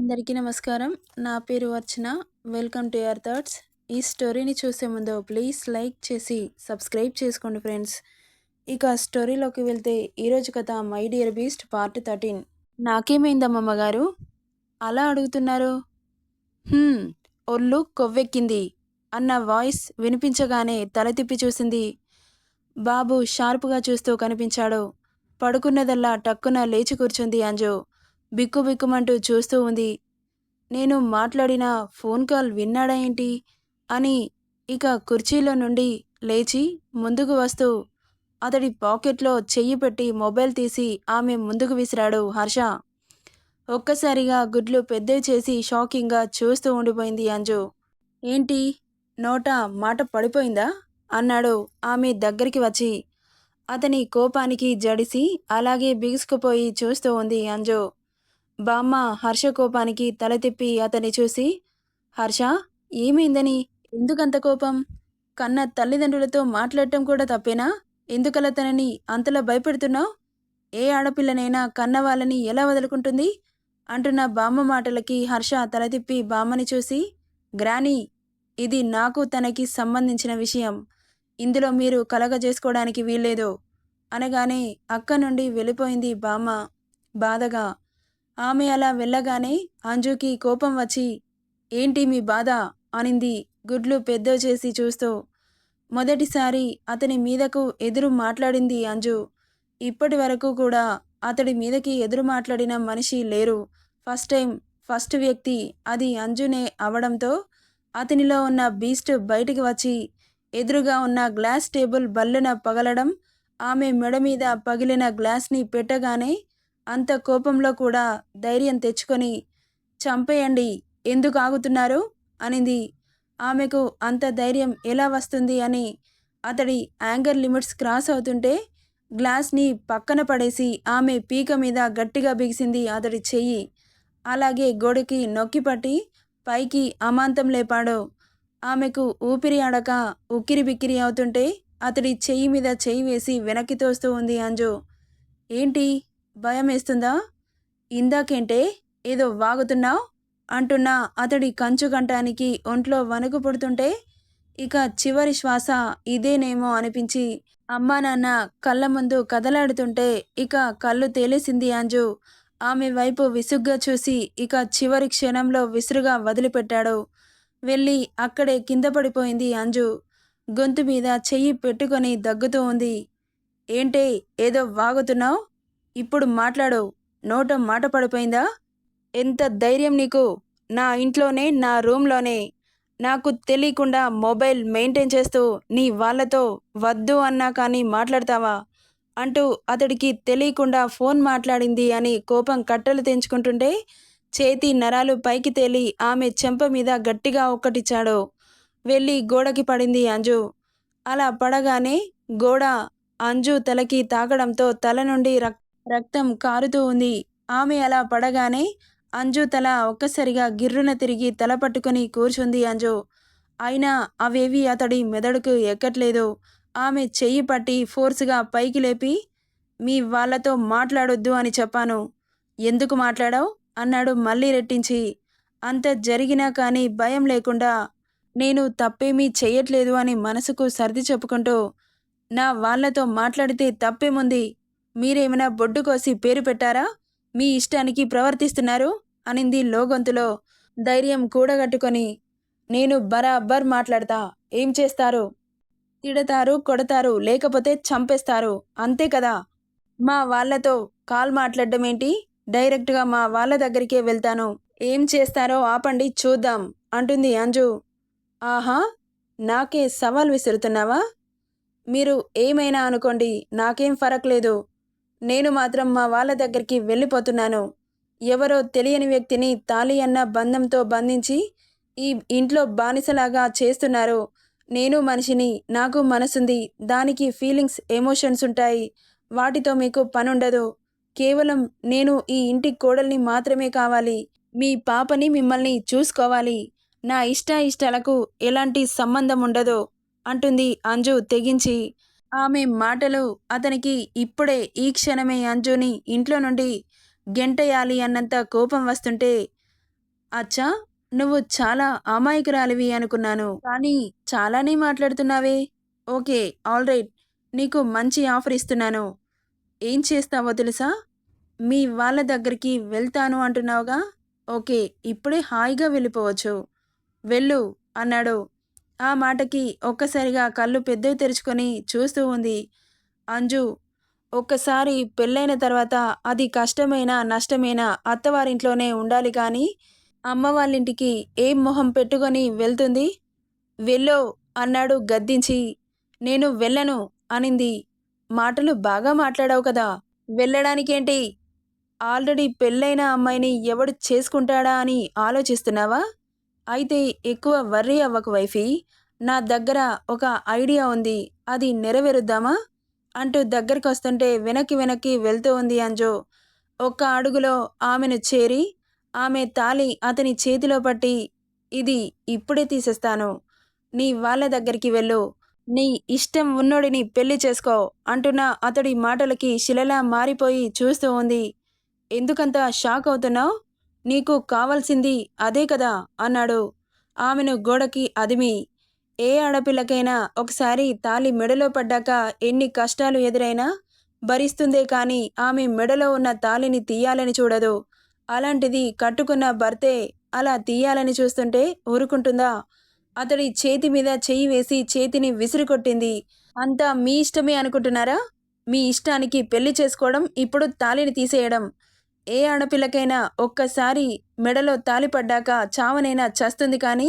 అందరికీ నమస్కారం. నా పేరు Archana. Welcome to your thoughts. ఈ స్టోరీని చూసే ముందు ప్లీజ్ లైక్ చేసి సబ్స్క్రైబ్ చేసుకోండి ఫ్రెండ్స్. ఇక స్టోరీలోకి వెళ్తే ఈరోజు కథ మై డియర్ బీస్ట్ పార్ట్ 13. నాకేమైందమ్మమ్మ గారు అలా అడుగుతున్నారు? హ్మ్, ఒళ్ళు కొవ్వెక్కింది అన్న వాయిస్ వినిపించగానే తల తిప్పి చూసింది. బాబు షార్పుగా చూస్తూ కనిపించాడు. పడుకున్నదల్లా టక్కున లేచి కూర్చుంది అంజు. బిక్కుబిక్కుమంటూ చూస్తూ ఉంది. నేను మాట్లాడిన ఫోన్ కాల్ విన్నాడా ఏంటి అని ఇక కుర్చీలో నుండి లేచి ముందుకు వస్తూ అతడి పాకెట్లో చెయ్యి పెట్టి మొబైల్ తీసి ఆమె ముందుకు విసిరాడు హర్ష. ఒక్కసారిగా గుడ్లు పెద్దవి చేసి షాకింగ్గా చూస్తూ ఉండిపోయింది అంజు. ఏంటి, నోట మాట పడిపోయిందా అన్నాడు ఆమె దగ్గరికి వచ్చి. అతని కోపానికి జడిసి అలాగే బిగుసుకుపోయి చూస్తూ ఉంది అంజు. బామ్మ హర్ష కోపానికి తల తిప్పి అతన్ని చూసి, హర్ష, ఏమైందని, ఎందుకంత కోపం? కన్న తల్లిదండ్రులతో మాట్లాడటం కూడా తప్పేనా? ఎందుకలా తనని అంతలా భయపెడుతున్నావు? ఏ ఆడపిల్లనైనా కన్న వాళ్ళని ఎలా వదులుకుంటుంది అంటున్న బామ్మ మాటలకి హర్ష తల తిప్పి బామ్మని చూసి, గ్రానీ, ఇది నాకు తనకి సంబంధించిన విషయం. ఇందులో మీరు కలగజేసుకోవడానికి వీల్లేదు అనగానే అక్క నుండి వెళ్ళిపోయింది బామ్మ బాధగా. ఆమె అలా వెళ్ళగానే అంజుకి కోపం వచ్చి, ఏంటి మీ బాధ అనింది గుడ్లు పెద్దవి చేసి చూస్తూ. మొదటిసారి అతని మీదకు ఎదురు మాట్లాడింది అంజు. ఇప్పటి వరకు కూడా అతడి మీదకి ఎదురు మాట్లాడిన మనిషి లేరు. ఫస్ట్ టైం, ఫస్ట్ వ్యక్తి అది అంజునే అవడంతో అతనిలో ఉన్న బీస్ట్ బయటికి వచ్చి ఎదురుగా ఉన్న గ్లాస్ టేబుల్ బల్లున పగలడం, ఆమె మెడ మీద పగిలిన గ్లాస్ని పెట్టగానే అంత కోపంలో కూడా ధైర్యం తెచ్చుకొని, చంపేయండి, ఎందుకు ఆగుతున్నారు అనింది. ఆమెకు అంత ధైర్యం ఎలా వస్తుంది అని అతడి యాంగర్ లిమిట్స్ క్రాస్ అవుతుంటే గ్లాస్ని పక్కన పడేసి ఆమె పీక మీద గట్టిగా బిగిసింది అతడి చెయ్యి. అలాగే గోడకి నొక్కిపట్టి పైకి అమాంతం లేపాడు. ఆమెకు ఊపిరి ఆడక ఉక్కిరి బిక్కిరి అవుతుంటే అతడి చెయ్యి మీద చెయ్యి వేసి వెనక్కి తోస్తూ ఉంది అంజు. ఏంటి, భయం వేస్తుందా? ఇందాకేంటే ఏదో వాగుతున్నావు అంటున్న అతడి కంచు కంఠానికి ఒంట్లో వణుకు పుడుతుంటే ఇక చివరి శ్వాస ఇదేనేమో అనిపించి అమ్మా నాన్న కళ్ళ ముందు కదలాడుతుంటే ఇక కళ్ళు తేలేసింది అంజు. ఆమె వైపు విసుగ్గా చూసి ఇక చివరి క్షణంలో విసురుగా వదిలిపెట్టాడు. వెళ్ళి అక్కడే కింద పడిపోయింది అంజు. గొంతు మీద చెయ్యి పెట్టుకొని దగ్గుతూ ఉంది. ఏంటే ఏదో వాగుతున్నావు? ఇప్పుడు మాట్లాడు, నోట మాట పడిపోయిందా? ఎంత ధైర్యం నీకు? నా ఇంట్లోనే, నా రూమ్లోనే నాకు తెలియకుండా మొబైల్ మెయింటైన్ చేస్తూ నీ వాళ్ళతో వద్దు అన్నా కానీ మాట్లాడతావా అంటూ అతడికి తెలియకుండా ఫోన్ మాట్లాడింది అని కోపం కట్టలు తెంచుకుంటుంటే చేతి నరాలు పైకి తేలి ఆమె చెంప మీద గట్టిగా ఒక్కటిచ్చాడు. వెళ్ళి గోడకి పడింది అంజు. అలా పడగానే గోడ అంజు తలకి తాకడంతో తల నుండి రక్తం కారుతూ ఉంది. ఆమె అలా పడగానే అంజు తల ఒక్కసారిగా గిర్రున తిరిగి తల పట్టుకుని కూర్చుంది అంజు. అయినా అవేవి అతడి మెదడుకు ఎక్కట్లేదు. ఆమె చెయ్యి పట్టి ఫోర్స్గా పైకి లేపి, మీ వాళ్ళతో మాట్లాడొద్దు అని చెప్పాను, ఎందుకు మాట్లాడావు అన్నాడు మళ్ళీ రెట్టించి. అంత జరిగినా కానీ భయం లేకుండా నేను తప్పేమీ చెయ్యట్లేదు అని మనసుకు సర్ది చెప్పుకుంటూ, నా వాళ్లతో మాట్లాడితే తప్పేముంది? మీరేమైనా బొడ్డు కోసి పేరు పెట్టారా? మీ ఇష్టానికి ప్రవర్తిస్తున్నారు అనింది లోగొంతులో ధైర్యం కూడగట్టుకొని. నేను బరాబర్ మాట్లాడతా, ఏం చేస్తారు? తిడతారు, కొడతారు, లేకపోతే చంపేస్తారు, అంతే కదా. మా వాళ్లతో కాల్ మాట్లాడడం ఏంటి? డైరెక్ట్గా మా వాళ్ళ దగ్గరికే వెళ్తాను. ఏం చేస్తారో ఆపండి చూద్దాం అంటుంది అంజు. ఆహా, నాకే సవాల్ విసురుతున్నావా? మీరు ఏమైనా అనుకోండి, నాకేం ఫరక్ లేదు. నేను మాత్రం మా వాళ్ళ దగ్గరికి వెళ్ళిపోతున్నాను. ఎవరో తెలియని వ్యక్తిని తాళి అన్న బంధంతో బంధించి ఈ ఇంట్లో బానిసలాగా చేస్తున్నారు. నేను మనిషిని, నాకు మనసుంది, దానికి ఫీలింగ్స్, ఎమోషన్స్ ఉంటాయి. వాటితో మీకు పనుండదు. కేవలం నేను ఈ ఇంటి కోడల్ని మాత్రమే కావాలి. మీ పాపని, మిమ్మల్ని చూసుకోవాలి. నా ఇష్టాలకు ఎలాంటి సంబంధం ఉండదు అంటుంది అంజు తెగించి. ఆమె మాటలు అతనికి ఇప్పుడే ఈ క్షణమే అంజుని ఇంట్లో నుండి గెంటేయాలి అన్నంత కోపం వస్తుంటే అచ్చా! నువ్వు చాలా అమాయకురాలివి అనుకున్నాను. కానీ చాలానే మాట్లాడుతున్నావే! ఓకే. ఆల్రైట్. నీకు మంచి ఆఫర్ ఇస్తున్నాను. ఏం చేస్తావో తెలుసా? మీ వాళ్ళ దగ్గరికి వెళ్తాను అంటున్నావుగా? ఓకే. ఇప్పుడే హాయిగా వెళ్ళిపోవచ్చు. వెళ్ళు అన్నాడు. ఆ మాటకి ఒక్కసారిగా కళ్ళు పెద్దవి తెరుచుకొని చూస్తూ ఉంది అంజు. ఒక్కసారి పెళ్ళైన తర్వాత అది కష్టమైనా, నష్టమైనా అత్తవారింట్లోనే ఉండాలి కానీ, అమ్మ వాళ్ళింటికి ఏం మొహం పెట్టుకొని వెళ్తుంది? వెళ్ళు అన్నాడు గద్దించి. నేను వెళ్ళను అనింది. మాటలు బాగా మాట్లాడావు కదా! వెళ్ళడానికేంటి? ఆల్రెడీ పెళ్ళైన అమ్మాయిని ఎవడు చేసుకుంటాడా అని ఆలోచిస్తున్నావా? అయితే ఎక్కువ వర్రీ అవ్వకు వైఫీ. నా దగ్గర ఒక ఐడియా ఉంది. అది నెరవేరుద్దామా? అంటూ దగ్గరకొస్తుంటే వెనక్కి వెనక్కి వెళ్తూ ఉంది అంజు. ఒక్క అడుగులో ఆమెను చేరి, ఆమె తాళి అతని చేతిలో పట్టి, ఇది ఇప్పుడే తీసేస్తాను. నీ వాళ్ళ దగ్గరికి వెళ్ళు. నీ ఇష్టం ఉన్నోడిని పెళ్లి చేసుకో అంటున్న అతడి మాటలకి శిలలా మారిపోయి చూస్తూ ఉంది. ఎందుకంత షాక్ అవుతున్నావు? నీకు కావాల్సింది అదే కదా అన్నాడు ఆమెను గోడకి అదిమి. ఏ ఆడపిల్లకైనా ఒకసారి తాళి మెడలో పడ్డాక ఎన్ని కష్టాలు ఎదురైనా భరిస్తుందే కానీ ఆమె మెడలో ఉన్న తాళిని తీయాలని చూడదు. అలాంటిది కట్టుకున్న భర్తే అలా తీయాలని చూస్తుంటే ఊరుకుంటుందా? అతడి చేతి మీద చెయ్యి వేసి చేతిని విసిరికొట్టింది. అంతా మీ ఇష్టమే అనుకుంటున్నారా? మీ ఇష్టానికి పెళ్లి చేసుకోవడం, ఇప్పుడు తాళిని తీసేయడం. ఏ ఆడపిల్లకైనా ఒక్కసారి మెడలో తాళి పడ్డాక చావనైనా చస్తుంది కానీ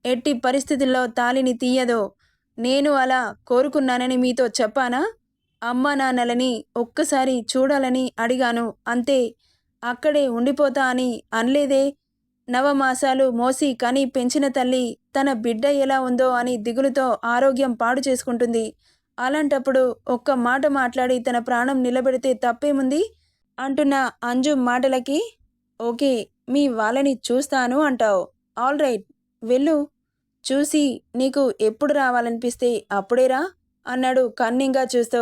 ఎట్టి పరిస్థితుల్లో తాళిని తీయదు. నేను అలా కోరుకున్నానని మీతో చెప్పానా? అమ్మా నాన్నలని ఒక్కసారి చూడాలని అడిగాను అంతే. అక్కడే ఉండిపోతా అని అనలేదే. నవమాసాలు మోసి కని పెంచిన తల్లి తన బిడ్డ ఎలా ఉందో అని దిగులుతో ఆరోగ్యం పాడు చేసుకుంటుంది. అలాంటప్పుడు ఒక్క మాట మాట్లాడి తన ప్రాణం నిలబెడితే తప్పేముంది? అంటున్న అంజు మాటలకి ఓకే. మీ వాళ్ళని చూస్తాను అంటావు. ఆల్రైట్. వెళ్ళు. చూసి నీకు ఎప్పుడు రావాలనిపిస్తే అప్పుడే రా అన్నాడు కన్నింగా చూస్తూ.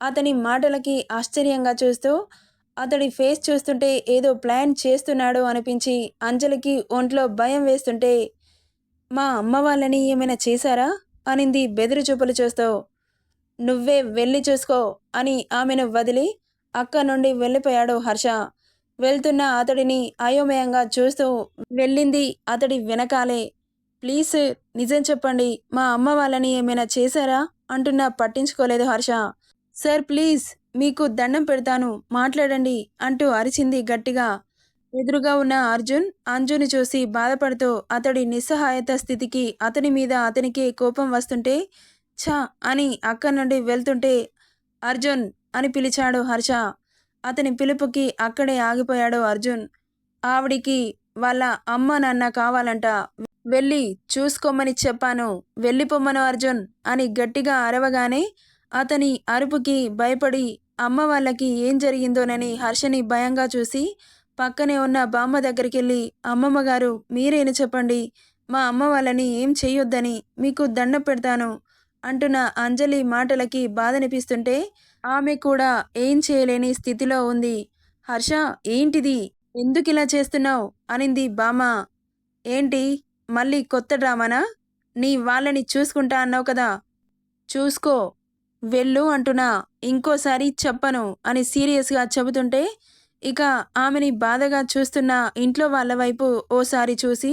అతని మాటలకి ఆశ్చర్యంగా చూస్తూ అతడి ఫేస్ చూస్తుంటే ఏదో ప్లాన్ చేస్తున్నాడు అనిపించి అంజలికి ఒంట్లో భయం వేస్తుంటే, మా అమ్మ వాళ్ళని ఏమైనా చేశారా అనింది బెదిరి చూపులు చూస్తూ. నువ్వే వెళ్ళి చూసుకో అని ఆమెను వదిలి అక్కడి నుండి వెళ్ళిపోయాడు హర్ష. వెళ్తున్న అతడిని అయోమయంగా చూస్తూ వెళ్ళింది అతడి వెనకాలే. ప్లీజ్ నిజం చెప్పండి, మా అమ్మ వాళ్ళని ఏమైనా చేశారా అంటున్నా పట్టించుకోలేదు హర్ష. సార్ ప్లీజ్, మీకు దండం పెడతాను మాట్లాడండి అంటూ అరిచింది గట్టిగా. ఎదురుగా ఉన్న అర్జున్ అంజుని చూసి బాధపడుతూ అతడి నిస్సహాయత స్థితికి అతని మీద అతనికే కోపం వస్తుంటే ఛ అని అక్కడి నుండి వెళ్తుంటే అర్జున్ అని పిలిచాడు హర్ష. అతని పిలుపుకి అక్కడే ఆగిపోయాడు అర్జున్. ఆవిడికి వాళ్ళ అమ్మ నాన్న కావాలంట. వెళ్ళి చూసుకోమని చెప్పాను. వెళ్ళిపోమ్మను అర్జున్ అని గట్టిగా అరవగానే అతని అరుపుకి భయపడి అమ్మ వాళ్ళకి ఏం జరిగిందోనని హర్షని భయంగా చూసి పక్కనే ఉన్న బామ్మ దగ్గరికెళ్ళి అమ్మమ్మ గారు మీరేని చెప్పండి, మా అమ్మ వాళ్ళని ఏం చెయ్యొద్దని మీకు దండం పెడతాను అంటున్న అంజలి మాటలకి బాధనిపిస్తుంటే ఆమె కూడా ఏం చేయలేని స్థితిలో ఉంది. హర్ష ఏంటిది, ఎందుకిలా చేస్తున్నావు అనింది బామ్మ. ఏంటి మళ్ళీ కొత్త డ్రామానా? నీ వాళ్ళని చూసుకుంటా అన్నావు కదా, చూసుకో. వెళ్ళు అంటున్నా. ఇంకోసారి చెప్పను అని సీరియస్గా చెబుతుంటే ఇక ఆమెని బాధగా చూస్తున్న ఇంట్లో వాళ్ళ వైపు ఓసారి చూసి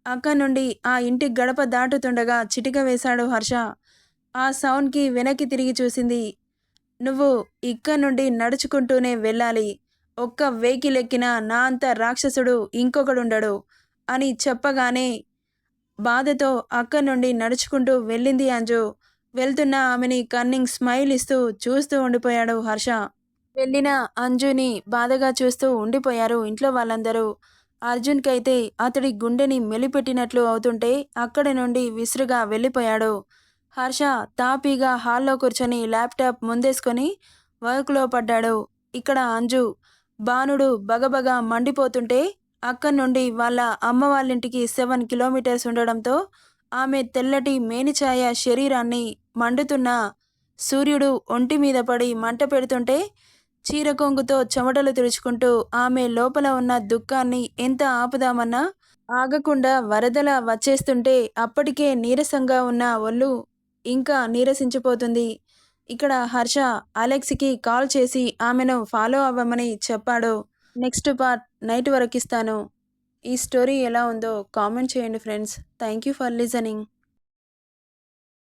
అక్కడి నుండి ఆ ఇంటి గడప దాటుతుండగా చిటిక వేశాడు హర్ష. ఆ సౌండ్కి వెనక్కి తిరిగి చూసింది. నువ్వు ఇక్కడి నుండి నడుచుకుంటూనే వెళ్ళాలి. ఒక్క వెహికల్ ఎక్కినా నా అంత రాక్షసుడు ఇంకొకడుండడు అని చెప్పగానే బాధతో అక్కడి నుండి నడుచుకుంటూ వెళ్ళింది అంజు. వెళ్తున్న ఆమెని కన్నింగ్ స్మైల్ ఇస్తూ చూస్తూ ఉండిపోయాడు హర్ష. వెళ్ళిన అంజుని బాధగా చూస్తూ ఉండిపోయారు ఇంట్లో వాళ్ళందరూ. అర్జున్కైతే అతడి గుండెని మెలిపెట్టినట్లు అవుతుంటే అక్కడి నుండి విసురుగా వెళ్ళిపోయాడు. హర్ష తాపీగా హాల్లో కూర్చొని ల్యాప్టాప్ ముందేసుకొని వర్క్లో పడ్డాడు. ఇక్కడ అంజు బాణుడు బగబగా మండిపోతుంటే అక్కడి నుండి వాళ్ళ అమ్మ వాళ్ళింటికి 7 కిలోమీటర్స్ ఉండడంతో ఆమె తెల్లటి మేనిఛాయ శరీరాన్ని మండుతున్న సూర్యుడు ఒంటి మీద పడి మంట పెడుతుంటే చీరకొంగుతో చెమటలు తుడుచుకుంటూ ఆమె లోపల ఉన్న దుఃఖాన్ని ఎంత ఆపుదామన్నా ఆగకుండా వరదలా వచ్చేస్తుంటే అప్పటికే నీరసంగా ఉన్న ఒళ్ళు ఇంకా నీరసించిపోతుంది. ఇక్కడ హర్ష అలెక్స్‌కి కాల్ చేసి ఆమెను ఫాలో అవ్వమని చెప్పాడు. నెక్స్ట్ పార్ట్ నైట్ వరకిస్తాను. ఈ స్టోరీ ఎలా ఉందో కామెంట్ చేయండి friends. Thank you for listening.